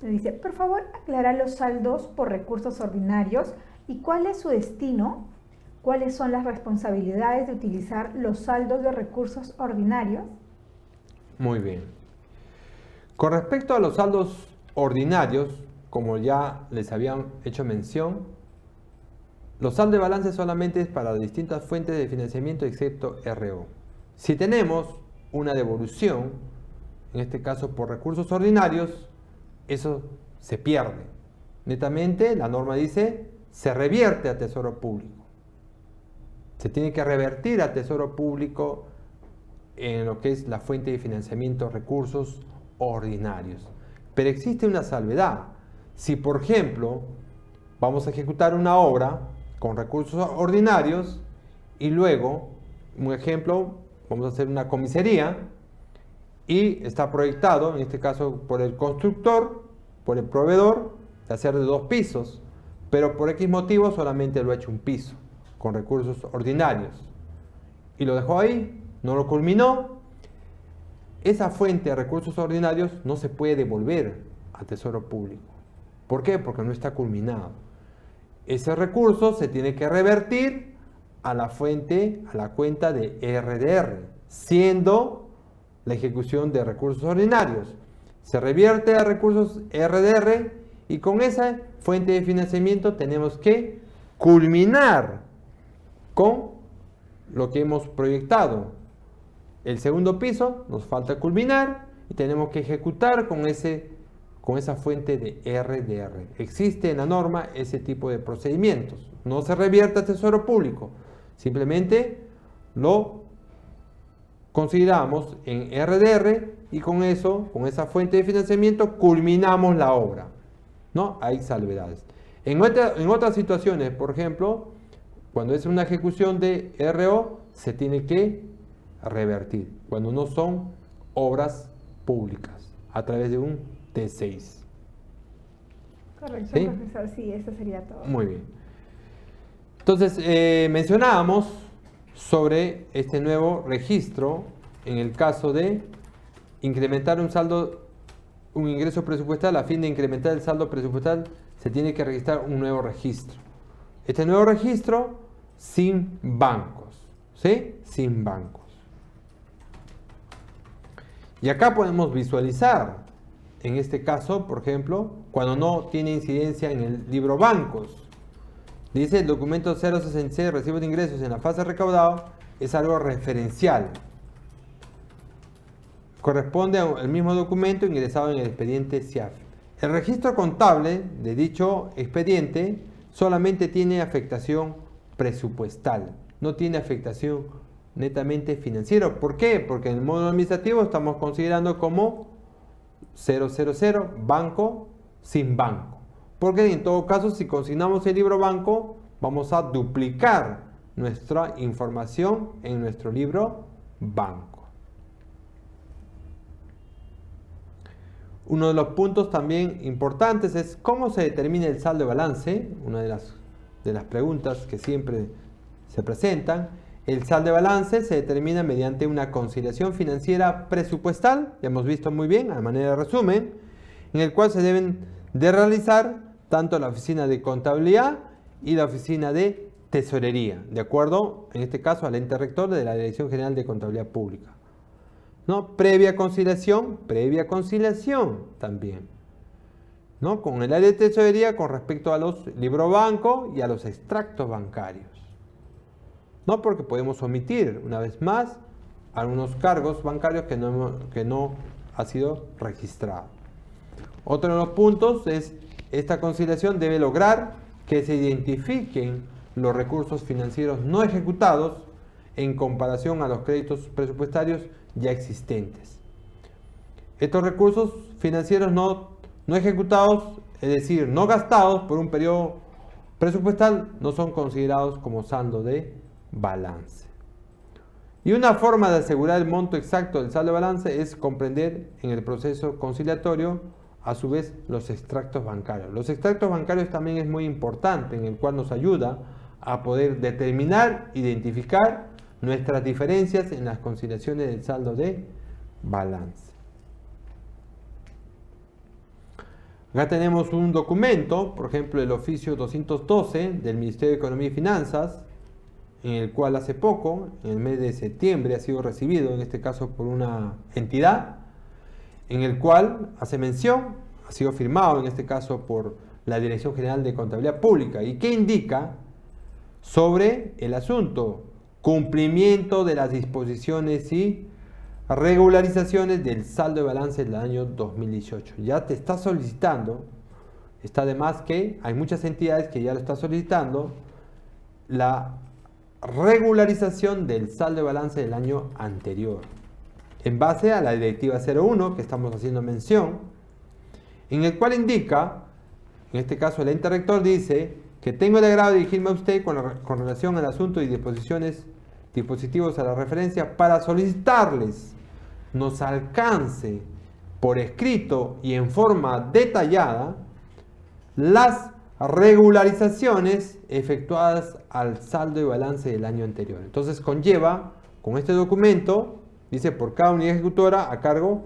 nos dice, por favor aclara los saldos por recursos ordinarios y cuál es su destino, cuáles son las responsabilidades de utilizar los saldos de recursos ordinarios. Muy bien. Con respecto a los saldos ordinarios, como ya les habían hecho mención, los saldos de balance solamente es para distintas fuentes de financiamiento excepto RO. Si tenemos una devolución, en este caso por recursos ordinarios, eso se pierde. Netamente la norma dice, se revierte a Tesoro Público. Se tiene que revertir a Tesoro Público en lo que es la fuente de financiamiento recursos ordinarios. Pero existe una salvedad. Si, por ejemplo, vamos a ejecutar una obra con recursos ordinarios y luego, un ejemplo, vamos a hacer una comisaría y está proyectado, en este caso por el constructor, por el proveedor, de hacer de 2 pisos, pero por X motivo solamente lo ha hecho un piso con recursos ordinarios y lo dejó ahí, no lo culminó. Esa fuente de recursos ordinarios no se puede devolver a Tesoro Público. ¿Por qué? Porque no está culminado. Ese recurso se tiene que revertir a la fuente, a la cuenta de RDR, siendo la ejecución de recursos ordinarios. Se revierte a recursos RDR y con esa fuente de financiamiento tenemos que culminar con lo que hemos proyectado. El segundo piso nos falta culminar y tenemos que ejecutar con esa fuente de RDR. Existe en la norma ese tipo de procedimientos. No se revierte a Tesoro Público, simplemente lo consideramos en RDR y con eso, con esa fuente de financiamiento, culminamos la obra. ¿No? Hay salvedades. En otras situaciones, por ejemplo, cuando es una ejecución de RO, se tiene que revertir, cuando no son obras públicas, a través de un T6. Correcto, ¿Sí? profesor, sí, eso sería todo. Muy bien. Entonces, mencionábamos sobre este nuevo registro en el caso de incrementar un ingreso presupuestal. A fin de incrementar el saldo presupuestal, se tiene que registrar un nuevo registro. Este nuevo registro sin bancos, ¿sí? Sin bancos. Y acá podemos visualizar, en este caso, por ejemplo, cuando no tiene incidencia en el libro bancos. Dice el documento 066, recibo de ingresos en la fase recaudado, es algo referencial. Corresponde al mismo documento ingresado en el expediente SIAF. El registro contable de dicho expediente solamente tiene afectación presupuestal, no tiene afectación netamente financiera. ¿Por qué? Porque en el módulo administrativo estamos considerando como 000 banco sin banco. Porque en todo caso, si consignamos el libro banco, vamos a duplicar nuestra información en nuestro libro banco. Uno de los puntos también importantes es cómo se determina el saldo de balance. Una de las preguntas que siempre se presentan. El saldo de balance se determina mediante una conciliación financiera presupuestal, ya hemos visto muy bien, a manera de resumen, en el cual se deben de realizar tanto la oficina de contabilidad y la oficina de tesorería, de acuerdo, en este caso, al ente rector de la Dirección General de Contabilidad Pública. ¿No? Previa conciliación también, ¿no? Con el área de tesorería con respecto a los libros banco y a los extractos bancarios, ¿no? Porque podemos omitir, una vez más, algunos cargos bancarios que no ha sido registrado. Otro de los puntos es, esta conciliación debe lograr que se identifiquen los recursos financieros no ejecutados en comparación a los créditos presupuestarios ya existentes. Estos recursos financieros no ejecutados, es decir, no gastados por un periodo presupuestal, no son considerados como saldo de balance. Y una forma de asegurar el monto exacto del saldo de balance es comprender en el proceso conciliatorio, a su vez, los extractos bancarios. Los extractos bancarios también es muy importante, en el cual nos ayuda a poder determinar, identificar nuestras diferencias en las conciliaciones del saldo de balance. Acá tenemos un documento, por ejemplo, el oficio 212 del Ministerio de Economía y Finanzas, en el cual hace poco, en el mes de septiembre, ha sido recibido, en este caso por una entidad, en el cual hace mención, ha sido firmado en este caso por la Dirección General de Contabilidad Pública, y que indica sobre el asunto: cumplimiento de las disposiciones y regularizaciones del saldo de balance del año 2018. Ya te está solicitando, está además que hay muchas entidades que ya lo están solicitando, la regularización del saldo de balance del año anterior, en base a la Directiva 01 que estamos haciendo mención, en el cual indica, en este caso el ente rector dice que tengo el agrado de dirigirme a usted con relación al asunto y dispositivos a la referencia para solicitarles nos alcance por escrito y en forma detallada las regularizaciones efectuadas al saldo de balance del año anterior. Entonces conlleva, con este documento, dice, por cada unidad ejecutora a cargo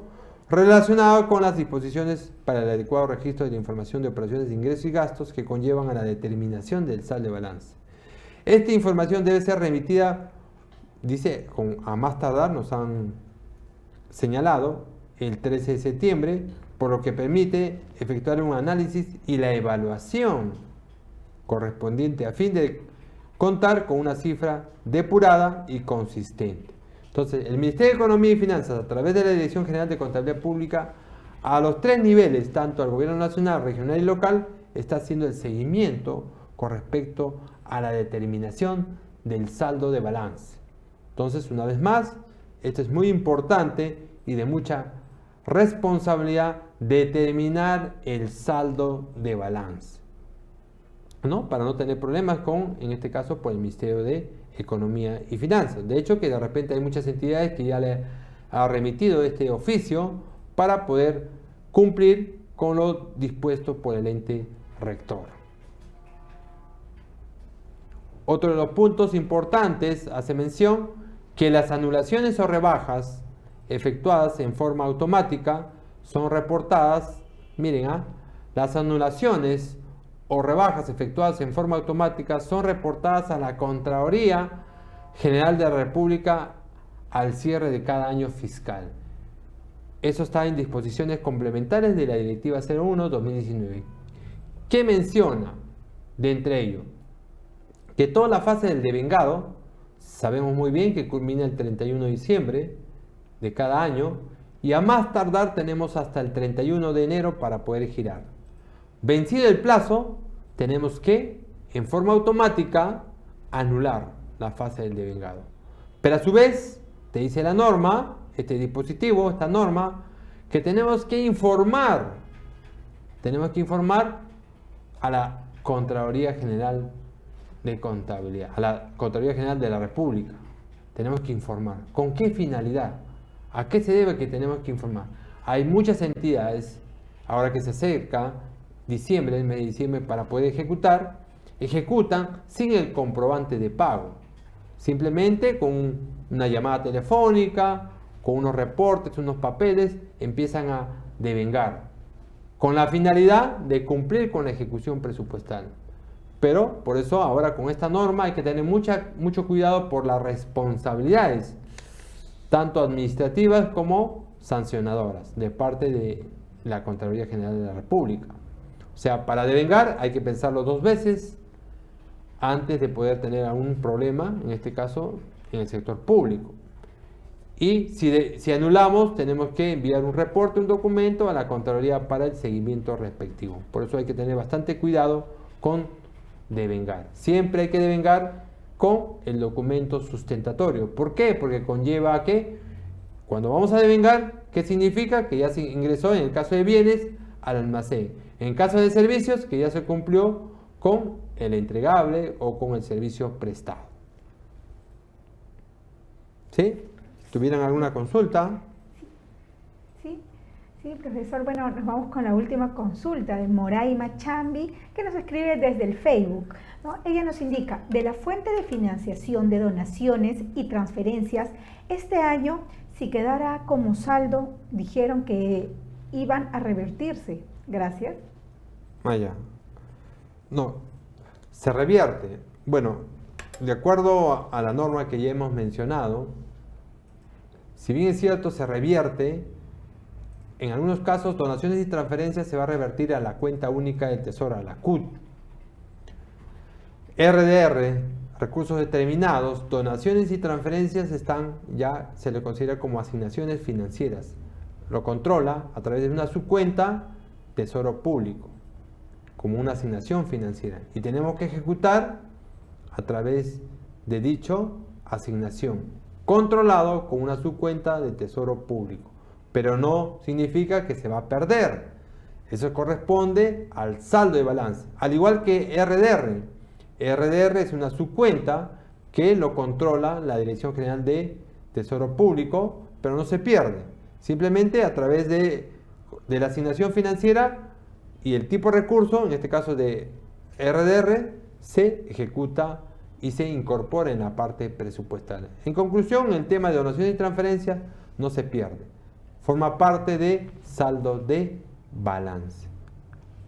relacionado con las disposiciones para el adecuado registro de la información de operaciones de ingresos y gastos que conllevan a la determinación del saldo de balance. Esta información debe ser remitida, dice, a más tardar, nos han señalado, el 13 de septiembre, por lo que permite efectuar un análisis y la evaluación correspondiente a fin de contar con una cifra depurada y consistente. Entonces, el Ministerio de Economía y Finanzas, a través de la Dirección General de Contabilidad Pública, a los tres niveles, tanto al gobierno nacional, regional y local, está haciendo el seguimiento con respecto a la determinación del saldo de balance. Entonces, una vez más, esto es muy importante y de mucha responsabilidad, determinar el saldo de balance, ¿no? Para no tener problemas con, en este caso, por el Ministerio de Economía y Finanzas. De hecho, que de repente hay muchas entidades que ya le han remitido este oficio para poder cumplir con lo dispuesto por el ente rector. Otro de los puntos importantes hace mención que las anulaciones o rebajas efectuadas en forma automática son reportadas, miren, las anulaciones o rebajas efectuadas en forma automática son reportadas a la Contraloría General de la República al cierre de cada año fiscal. Eso está en disposiciones complementarias de la Directiva 01/2019. ¿Qué menciona? De entre ellos, que toda la fase del devengado, sabemos muy bien que culmina el 31 de diciembre de cada año, y a más tardar tenemos hasta el 31 de enero para poder girar. Vencido el plazo, tenemos que, en forma automática, anular la fase del devengado. Pero a su vez, te dice la norma, este dispositivo, esta norma, que tenemos que informar tenemos que informar a la Contraloría General de Contabilidad, a la Contraloría General de la República. Tenemos que informar. ¿Con qué finalidad? ¿A qué se debe que tenemos que informar? Hay muchas entidades, ahora que se acerca diciembre, el mes de diciembre, para poder ejecutan sin el comprobante de pago. Simplemente con una llamada telefónica, con unos reportes, unos papeles, empiezan a devengar, con la finalidad de cumplir con la ejecución presupuestal. Pero por eso ahora con esta norma hay que tener mucho cuidado por las responsabilidades, tanto administrativas como sancionadoras, de parte de la Contraloría General de la República. O sea, para devengar hay que pensarlo 2 veces antes de poder tener algún problema, en este caso en el sector público. Y si anulamos, tenemos que enviar un reporte, un documento a la Contraloría para el seguimiento respectivo. Por eso hay que tener bastante cuidado con devengar. Siempre hay que devengar con el documento sustentatorio. ¿Por qué? Porque conlleva a que cuando vamos a devengar, ¿qué significa? Que ya se ingresó, en el caso de bienes, al almacén. En el caso de servicios, que ya se cumplió con el entregable o con el servicio prestado. ¿Sí? ¿Tuvieran alguna consulta? Sí, profesor. Bueno, nos vamos con la última consulta de Moraima Chambi, que nos escribe desde el Facebook, ¿no? Ella nos indica, de la fuente de financiación de donaciones y transferencias, este año, si quedara como saldo, dijeron que iban a revertirse. Gracias. Ya. No, se revierte. Bueno, de acuerdo a la norma que ya hemos mencionado, si bien es cierto, se revierte, en algunos casos, donaciones y transferencias se va a revertir a la cuenta única del Tesoro, a la CUT. RDR, recursos determinados, donaciones y transferencias se le considera como asignaciones financieras. Lo controla a través de una subcuenta Tesoro Público, como una asignación financiera. Y tenemos que ejecutar a través de dicho asignación, controlado con una subcuenta de Tesoro Público. Pero no significa que se va a perder. Eso corresponde al saldo de balance. Al igual que RDR. RDR es una subcuenta que lo controla la Dirección General de Tesoro Público, pero no se pierde. Simplemente a través de la asignación financiera y el tipo de recurso, en este caso de RDR, se ejecuta y se incorpora en la parte presupuestal. En conclusión, el tema de donaciones y transferencias no se pierde. Forma parte de saldo de balance.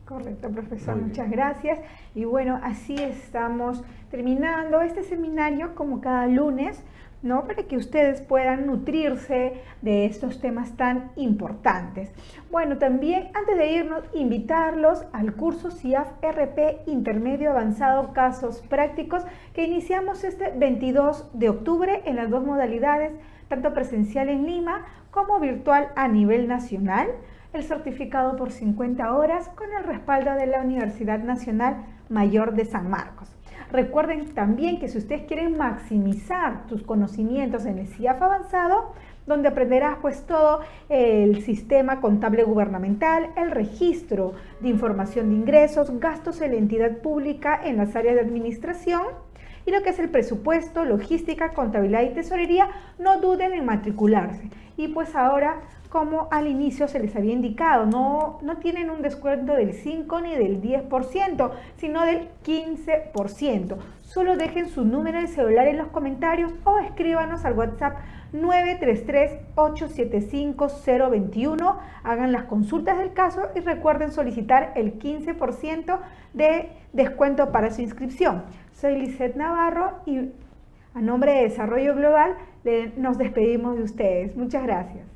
Correcto, profesor. Muchas gracias. Y bueno, así estamos terminando este seminario como cada lunes, ¿no? Para que ustedes puedan nutrirse de estos temas tan importantes. Bueno, también antes de irnos, invitarlos al curso CIAF RP Intermedio Avanzado Casos Prácticos que iniciamos este 22 de octubre en las 2 modalidades, tanto presencial en Lima como virtual a nivel nacional. El certificado por 50 horas con el respaldo de la Universidad Nacional Mayor de San Marcos. Recuerden también que si ustedes quieren maximizar tus conocimientos en el CIAF avanzado, donde aprenderás pues todo el sistema contable gubernamental, el registro de información de ingresos, gastos en la entidad pública en las áreas de administración y lo que es el presupuesto, logística, contabilidad y tesorería, no duden en matricularse. Y pues ahora, como al inicio se les había indicado, no tienen un descuento del 5 ni del 10%, sino del 15%. Solo dejen su número de celular en los comentarios o escríbanos al WhatsApp 933-875-021. Hagan las consultas del caso y recuerden solicitar el 15% de descuento para su inscripción. Soy Lizeth Navarro y a nombre de Desarrollo Global nos despedimos de ustedes. Muchas gracias.